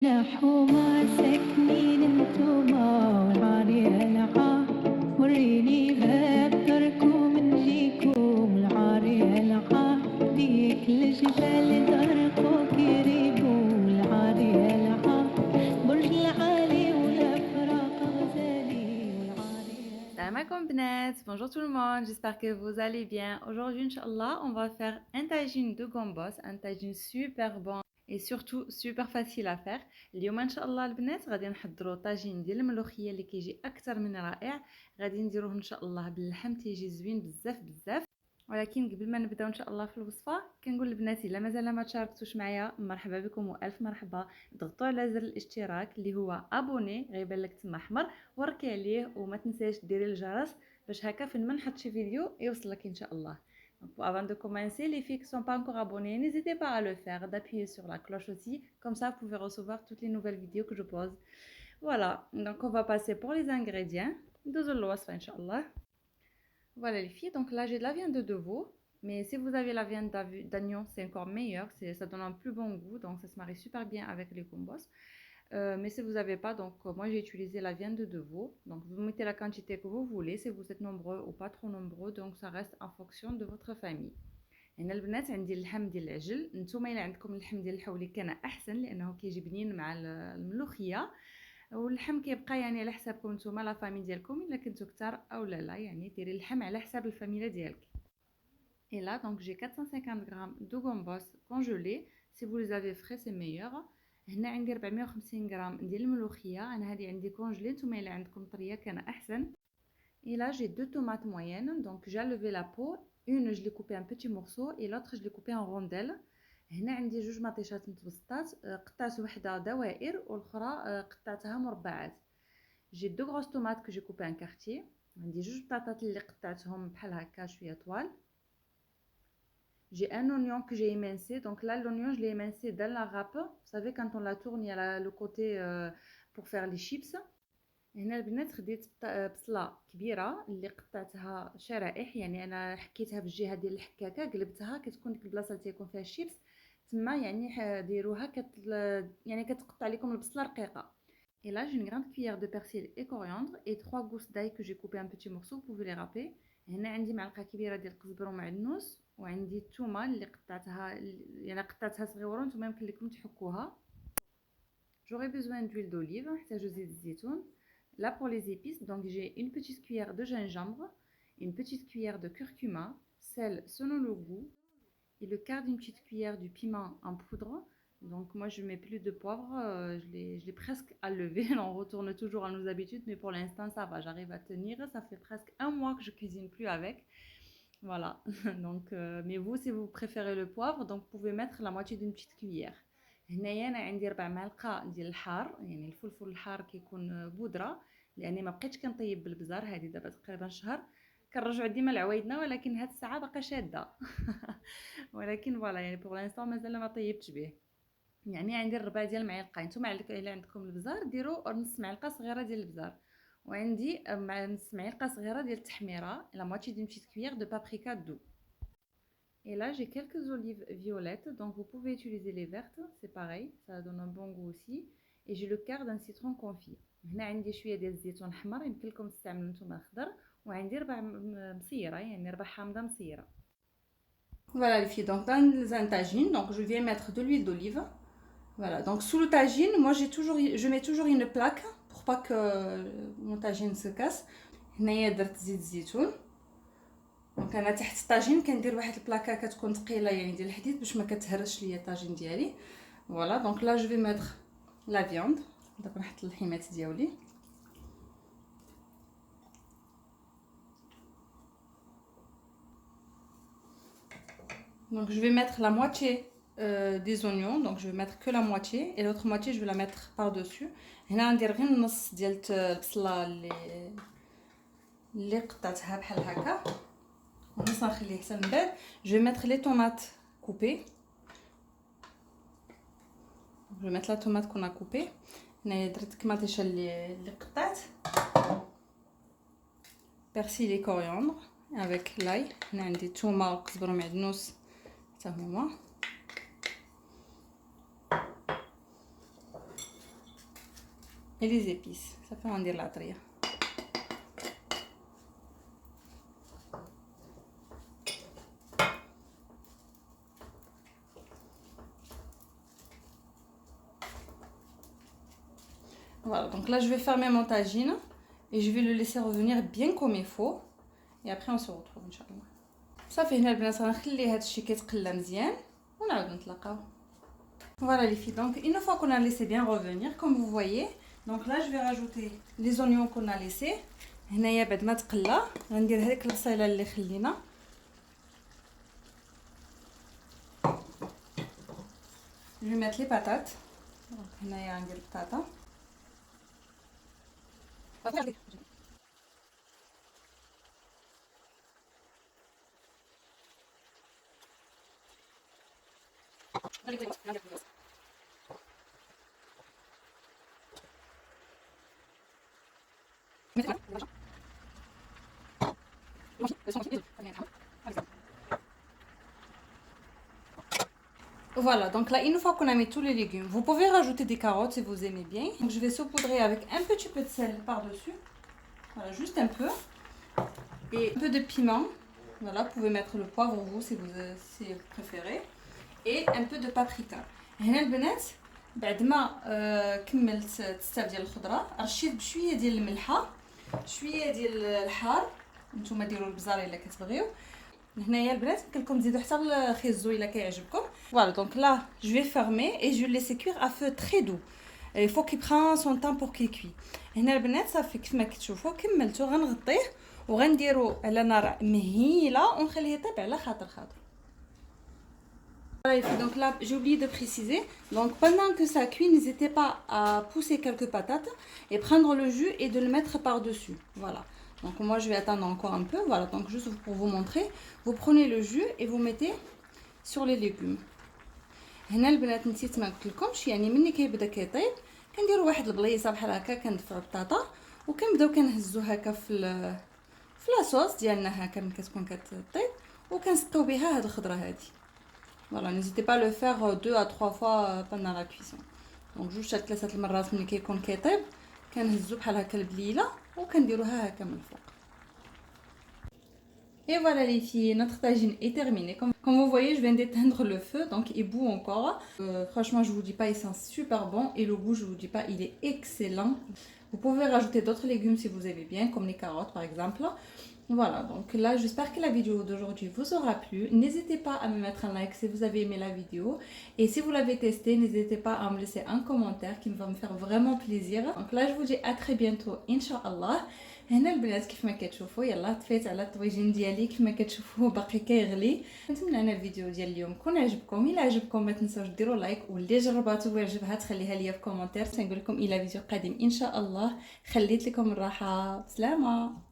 حومة ساكنين انتوما والعالي العا وريني بابتركم نجيكم العالي العا ديك الجبال درقو كريبو العالي العا برج العالي ولا فراق غزالي والعالي. Salam alaikum Bnet, bonjour tout le monde, j'espère que vous allez bien. Aujourd'hui, Inch'Allah, on va faire un tagine de gambos, un tagine super bon et surtout super facile à faire. اليوم ان شاء الله البنات غادي نحضروا طاجين ديال الملوخيه اللي كيجي اكثر من رائع. غادي نديروه ان شاء الله باللحم، تيجي زوين بزاف بزاف. ولكن قبل ما نبداو ان شاء الله في الوصفه كنقول لبناتي الا مازال ما تشاركتوش معايا مرحبا بكم والف مرحبا. ضغطوا على زر الاشتراك اللي هو ابوني غيبان لك تما احمر، وركي عليه وما تنساش ديري الجرس باش هكا فين ما نحط شي فيديو يوصلك ان شاء الله. Donc, avant de commencer, les filles qui ne sont pas encore abonnées, n'hésitez pas à le faire, d'appuyer sur la cloche aussi, comme ça vous pouvez recevoir toutes les nouvelles vidéos que je pose. Voilà, donc on va passer pour les ingrédients. Deux الوصفة ان شاء الله. Voilà les filles, donc là j'ai de la viande de veau, mais si vous avez la viande d'agneau, c'est encore meilleur, ça donne un plus bon goût, donc ça se marie super bien avec les combos. Mais si vous n'avez pas, donc moi j'ai utilisé la viande de veau, donc vous mettez la quantité que vous voulez, si vous êtes nombreux ou pas trop nombreux, donc ça reste en fonction de votre famille. هنا البنات عندي اللحم ديال العجل، نتوما الا عندكم اللحم ديال الحولي كان احسن لانه كيجي بنين مع الملوخيه، واللحم كيبقى يعني على حسابكم نتوما لا فامي ديالكم الا كنتو كتار او لا يعني ديري اللحم على حساب الفاميله ديالك. Et là donc j'ai 450 grammes de gambos congelés, si vous les avez frais c'est meilleur. هنا عندي 450 غرام ديال الملوخيه، انا هذه عندي كونجلي، نتوما الا عندكم طريه كان احسن. Et là j'ai deux tomates moyennes, donc j'ai enlevé la peau, une je l'ai coupée en petits morceaux et l'autre je l'ai coupée en rondelles. هنا عندي جوج مطيشات متوسطات، قطعت وحده دوائر والاخرى قطعتها مربعات. J'ai deux grosses tomates que j'ai coupées en quartier. عندي جوج بطاطات اللي قطعتهم بحال هكا شويه طوال. J'ai un oignon que j'ai émincé, donc là l'oignon je l'ai émincé dans la râpe. Vous savez quand on la tourne il y a le côté pour faire les chips. هنا البنات خديت بصله كبيره اللي قطعتها شرائح، يعني انا حكيتها في الجهه ديال الحكاكه قلبتها كتكون ديك البلاصه اللي تيكون فيها الشيبس تما، يعني ديروها يعني كتقطع لكم البصله رقيقه. Et là j'ai une grande cuillère de persil et coriandre et 3 gousses d'ail que j'ai coupé en petits morceaux, vous pouvez les râper. هنا عندي معلقه كبيره ديال القزبر ومعدنوس، وعندي الثومه اللي قطعتها، يعني قطعتها صغيره نتوما يمكن لكم تحكوها. J'aurai besoin d'huile d'olive, حتى زيت الزيتون. Là pour les épices, donc j'ai une petite cuillère de gingembre, une petite cuillère de curcuma, sel selon le goût et le quart d'une petite cuillère du piment en poudre. Donc moi je mets plus de poivre, je l'ai presque enlevé. On retourne toujours à nos habitudes, mais pour l'instant ça va, j'arrive à tenir. Ça fait presque un mois que je cuisine plus avec. Voilà, donc mais vous si vous préférez le poivre, donc vous pouvez mettre la moitié d'une petite cuillère. هنايا انا عندي 4 معالق ديال الحار، يعني الفلفل الحار كيكون بودره، لاني ما بقيتش كنطيب بالبزار، هذه دابا تقريبا شهر كنرجعوا ديما لعوايدنا، ولكن هاد الساعه باقا شاده. ولكن فوالا يعني بوغ لانستون مازال ما طيبتش به. يعني عندي الربع ديال المعلقه، نتوما الا عندكم البزار ديروا نص معلقه صغيره ديال البزار، وعندي مع نص معلقه صغيره ديال التحميره، لا موitié d'une petite cuillère de paprika doux. Et là, j'ai quelques olives violettes, donc vous pouvez utiliser les vertes, c'est pareil, ça donne un bon goût aussi. Et j'ai le quart d'un citron confit. هنا عندي شويه ديال الزيتون احمر، يمكن لكم تستعملوا نتوما الخضر، وعندي ربع مصيره، يعني ربع حامضه مصيره. Voilà les filles, donc dans un tagine, donc je viens mettre de l'huile d'olive. Voilà, donc sous le tagine, moi je mets toujours une plaque pour pas que mon tagine se casse. هنايا درت زيت الزيتون. دونك انا تحت الطاجين كندير واحد البلاكه كتكون ثقيله يعني ديال الحديد باش ما كتهرش ليا الطاجين ديالي. فوالا دونك لا جو في ميتر لا فياند، دابا نحط اللحيمات ديالي. Donc je vais mettre la moitié des oignons, donc je vais mettre que la moitié et l'autre moitié je vais la mettre par dessus. هنا ندير غير النص ديال البصله اللي قطعتها بحال هكا، ونص نخليه حتى من بعد. Je vais mettre les tomates coupées. Je vais mettre la tomate qu'on a coupée. هنايا درت كماطيشه اللي قطعت، persil et coriandre avec l'ail. هنا عندي الثومه والقزبر ومعدنوس حتى هما. et les épices. Ça fait on dire la tria. Voilà, donc là je vais fermer mon tagine et je vais le laisser revenir bien comme il faut. Et après on se retrouve Inch'Allah. صافي هنا البنات غنخلي هذا الشيء كيتقلى مزيان ونعاود نتلاقاو. Voilà les filles, donc une fois qu'on a laissé bien revenir, comme vous voyez, donc là je vais rajouter les oignons qu'on a laissés. هنايا بعد ما تقلى غندير هذيك البصيله اللي خلينا. Je vais mettre les patates. Donc هنايا عندي البطاطا. Voilà, donc là, une fois qu'on a mis tous les légumes, vous pouvez rajouter des carottes si vous aimez bien. Donc je vais saupoudrer avec un petit peu de sel par-dessus. Voilà, juste un peu. Et un peu de piment. Voilà, vous pouvez mettre le poivre vous si vous préférez. Et un peu de paprika. هنا البنات بعد ما كملت التستاف ديال الخضره رشيت بشويه ديال الملحه شويه ديال الحار. نتوما ديروا البزار الا كتبغيو. هنايا البنات يمكن لكم تزيدوا حتى الخيزو الا كيعجبكم. Voilà, donc là je vais fermer et je vais le laisser cuire à feu très doux. Il faut qu'il prenne son temps pour qu'il cuit. هنا البنات صافي كيف ما كتشوفوا كملته غنغطيه وغنديرو على نار مهيله ونخليه يطيب على خاطر. Voilà, donc là j'ai oublié de préciser, donc pendant que ça cuit, n'hésitez pas à pousser quelques patates et prendre le jus et de le mettre par dessus. Voilà, donc moi je vais attendre encore un peu. Voilà, donc juste pour vous montrer, vous prenez le jus et vous mettez sur les légumes. هنا البنات نسيت ما قلت لكمش، يعني ملي كيبدا كيطيب كنديروا واحد البليصه بحال هكا كندفعوا البطاطا وكنبداو كنهزو هكا في لاصوص ديالنا هكا ملي كتكون كطيب وكنسقيو بها هاد الخضره هادي. Voilà, n'hésitez pas à le faire 2 à 3 fois pendant la cuisson. Donc جوج حتى 3 المرات ملي كيكون كيطيب كنهزو بحال هكا البليله وكنديروها هكا من الفوق. Et voilà les filles, notre tagine est terminée. Comme vous voyez, je viens d'éteindre le feu, donc il bout encore. Franchement, je vous dis pas, il sent super bon. Et le goût, je vous dis pas, il est excellent. Vous pouvez rajouter d'autres légumes si vous aimez bien, comme les carottes par exemple. Voilà, donc là, j'espère que la vidéo d'aujourd'hui vous aura plu. N'hésitez pas à me mettre un like si vous avez aimé la vidéo. Et si vous l'avez testé, n'hésitez pas à me laisser un commentaire qui va me faire vraiment plaisir. Donc là, je vous dis à très bientôt, Inch'Allah. هنا البنات كيف ما كتشوفوا يلا طفيت على الطويجين ديالي كيف ما كتشوفوا باقي كيغلي. نتمنى ان الفيديو ديال اليوم يكون عجبكم. الا عجبكم ما تنساوش ديروا لايك واللي جرباتو ويعجبها تخليها ليا في كومنتير. تنقول لكم الى فيديو قادم ان شاء الله. خليت لكم الراحه، بسلامه.